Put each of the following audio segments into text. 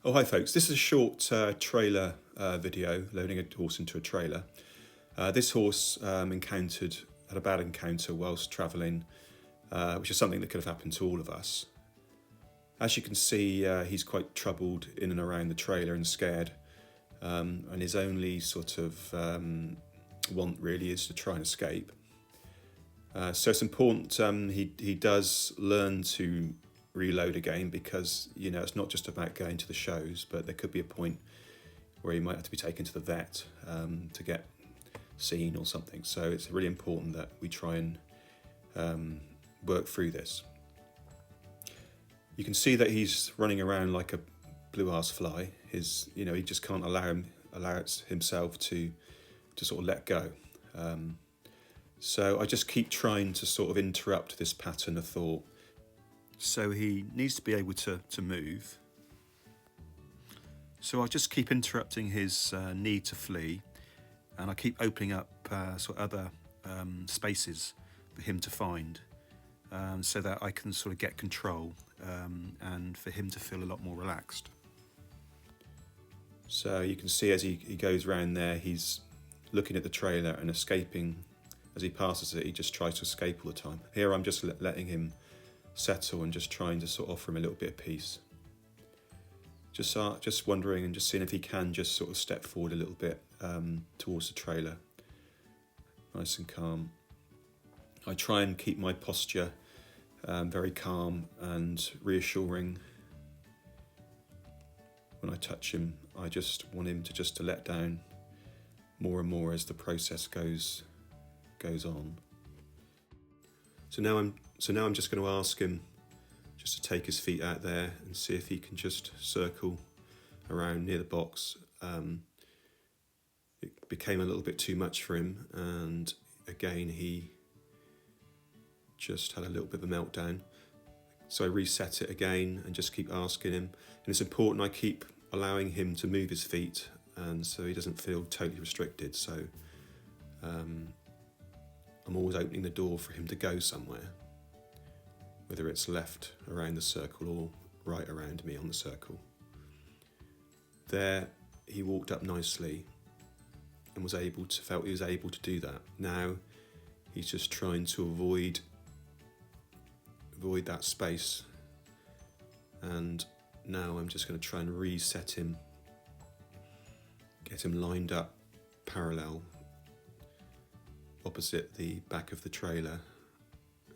Oh, hi folks. This is a short trailer video loading a horse into a trailer. This horse had a bad encounter whilst travelling, which is something that could have happened to all of us. As you can see, he's quite troubled in and around the trailer and scared, and his only sort of want really is to try and escape. So it's important he does learn to reload again, because it's not just about going to the shows, but there could be a point where he might have to be taken to the vet to get seen or something. So it's really important that we try and work through this. You can see that he's running around like a blue-ass fly. He just can't allow himself to sort of let go. So I just keep trying to sort of interrupt this pattern of thought. So he needs to be able to move. So I just keep interrupting his need to flee, and I keep opening up sort of other spaces for him to find, so that I can sort of get control and for him to feel a lot more relaxed. So you can see as he goes around there, he's looking at the trailer and escaping. As he passes it, he just tries to escape all the time. Here I'm just letting him settle and just trying to sort of offer him a little bit of peace. Just wondering and just seeing if he can just sort of step forward a little bit towards the trailer. Nice and calm. I try and keep my posture very calm and reassuring. When I touch him, I just want him to let down more and more as the process goes on. So now I'm just going to ask him just to take his feet out there and see if he can just circle around near the box. It became a little bit too much for him, and again he just had a little bit of a meltdown. So I reset it again and just keep asking him. And it's important I keep allowing him to move his feet, and so he doesn't feel totally restricted. So I'm always opening the door for him to go somewhere, whether it's left around the circle or right around me on the circle. There, he walked up nicely and felt he was able to do that. Now, he's just trying to avoid that space. And now I'm just going to try and reset him, get him lined up parallel opposite the back of the trailer,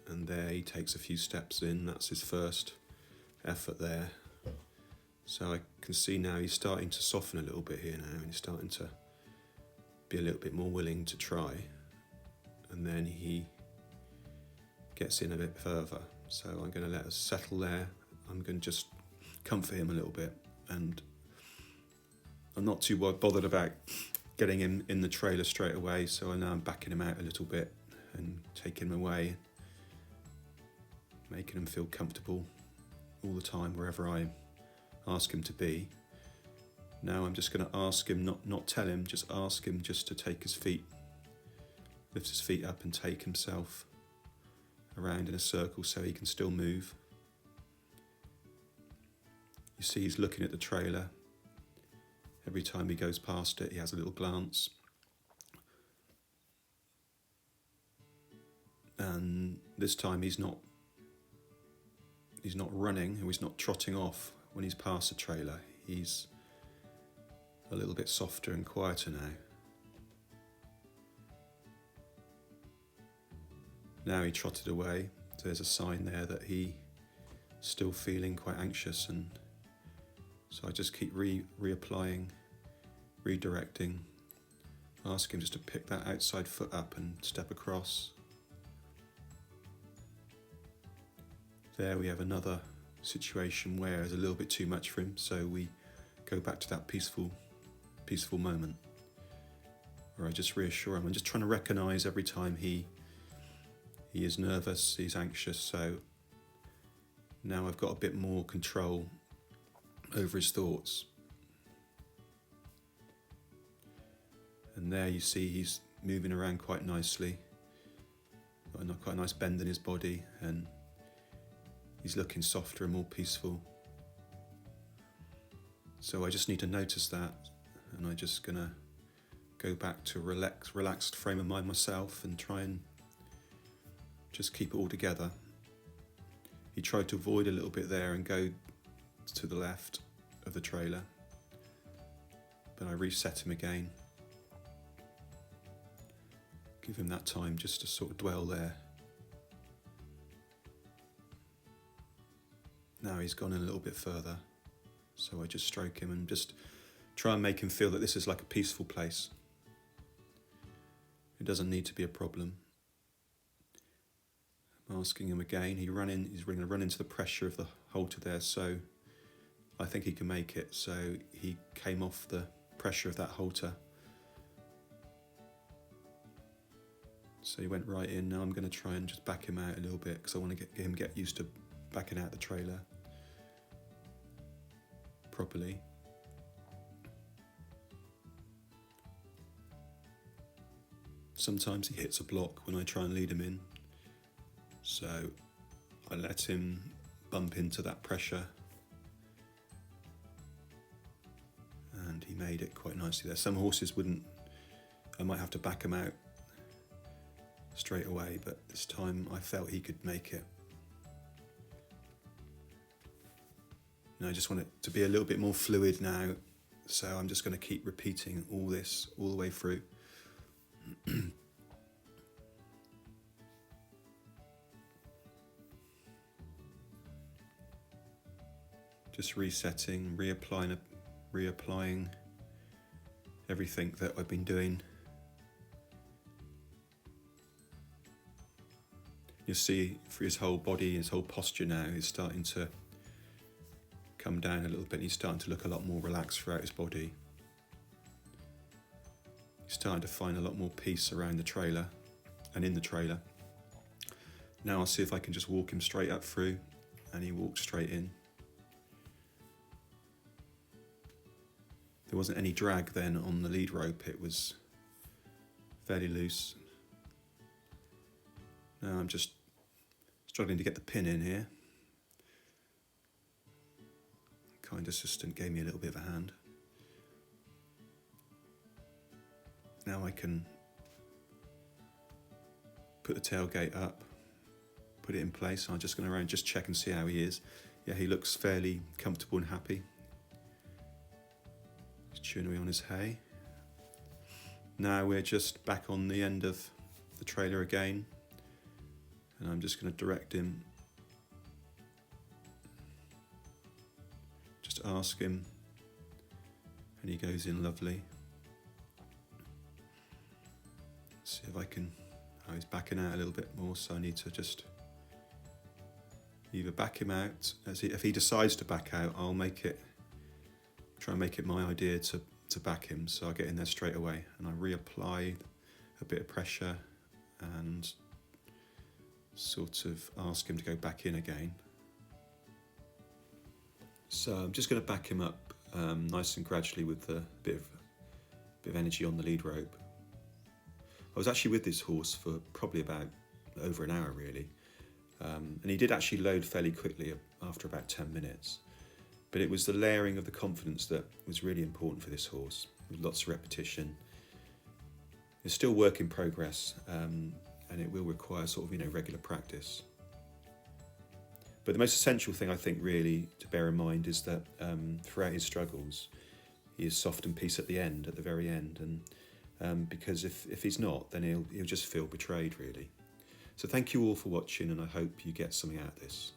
and there he takes a few steps in. That's his first effort there. So I can see now he's starting to soften a little bit here now, and he's starting to be a little bit more willing to try, and then he gets in a bit further. So I'm going to let us settle there. I'm going to just comfort him a little bit, and I'm not too bothered about getting him in the trailer straight away, so now I'm backing him out a little bit and taking him away, making him feel comfortable all the time wherever I ask him to be. Now I'm just going to ask him, not tell him, just ask him just to take his feet, lift his feet up and take himself around in a circle so he can still move. You see he's looking at the trailer. Every time he goes past it, he has a little glance. And this time he's not running, or he's not trotting off when he's past the trailer. He's a little bit softer and quieter now. Now he trotted away. So there's a sign there that he's still feeling quite anxious, and so I just keep reapplying, redirecting, ask him just to pick that outside foot up and step across. There we have another situation where it's a little bit too much for him, so we go back to that peaceful moment where I just reassure him. I'm just trying to recognise every time he is nervous, he's anxious, so now I've got a bit more control over his thoughts. And there you see he's moving around quite nicely, got quite a nice bend in his body, and he's looking softer and more peaceful. So I just need to notice that, and I'm just gonna go back to relaxed frame of mind myself and try and just keep it all together. He tried to avoid a little bit there and go to the left of the trailer, but I reset him again. Give him that time just to sort of dwell there. Now he's gone in a little bit further, so I just stroke him and just try and make him feel that this is like a peaceful place. It doesn't need to be a problem. I'm asking him again. He's going to run into the pressure of the halter there, so I think he can make it. So he came off the pressure of that halter. So he went right in. Now I'm going to try and just back him out a little bit because I want to get him used to backing out the trailer properly. Sometimes he hits a block when I try and lead him in, so I let him bump into that pressure, and he made it quite nicely there. Some horses wouldn't, I might have to back him out straight away, but this time I felt he could make it. And I just want it to be a little bit more fluid now, so I'm just going to keep repeating all this all the way through. Just resetting, reapplying everything that I've been doing. You'll see for his whole body, his whole posture now is starting to come down a little bit. He's starting to look a lot more relaxed throughout his body. He's starting to find a lot more peace around the trailer and in the trailer. Now I'll see if I can just walk him straight up through, and he walks straight in. There wasn't any drag then on the lead rope, it was fairly loose. Now I'm just struggling to get the pin in here. Kind assistant gave me a little bit of a hand. Now I can put the tailgate up, put it in place. I'm just going to around just check and see how he is. Yeah, he looks fairly comfortable and happy. He's chewing away on his hay. Now we're just back on the end of the trailer again, and I'm just going to direct him. Just ask him, and he goes in lovely. See if I can, he's backing out a little bit more, so I need to just either back him out, if he decides to back out, I'll try and make it my idea to back him, so I get in there straight away and I reapply a bit of pressure and sort of ask him to go back in again. So I'm just going to back him up nice and gradually with a bit of energy on the lead rope. I was actually with this horse for probably about over an hour really, and he did actually load fairly quickly after about 10 minutes, but it was the layering of the confidence that was really important for this horse, with lots of repetition. It's still work in progress, and it will require sort of regular practice. But the most essential thing I think really to bear in mind is that throughout his struggles he is soft and peace at the very end, and because if he's not, then he'll just feel betrayed really. So thank you all for watching, and I hope you get something out of this.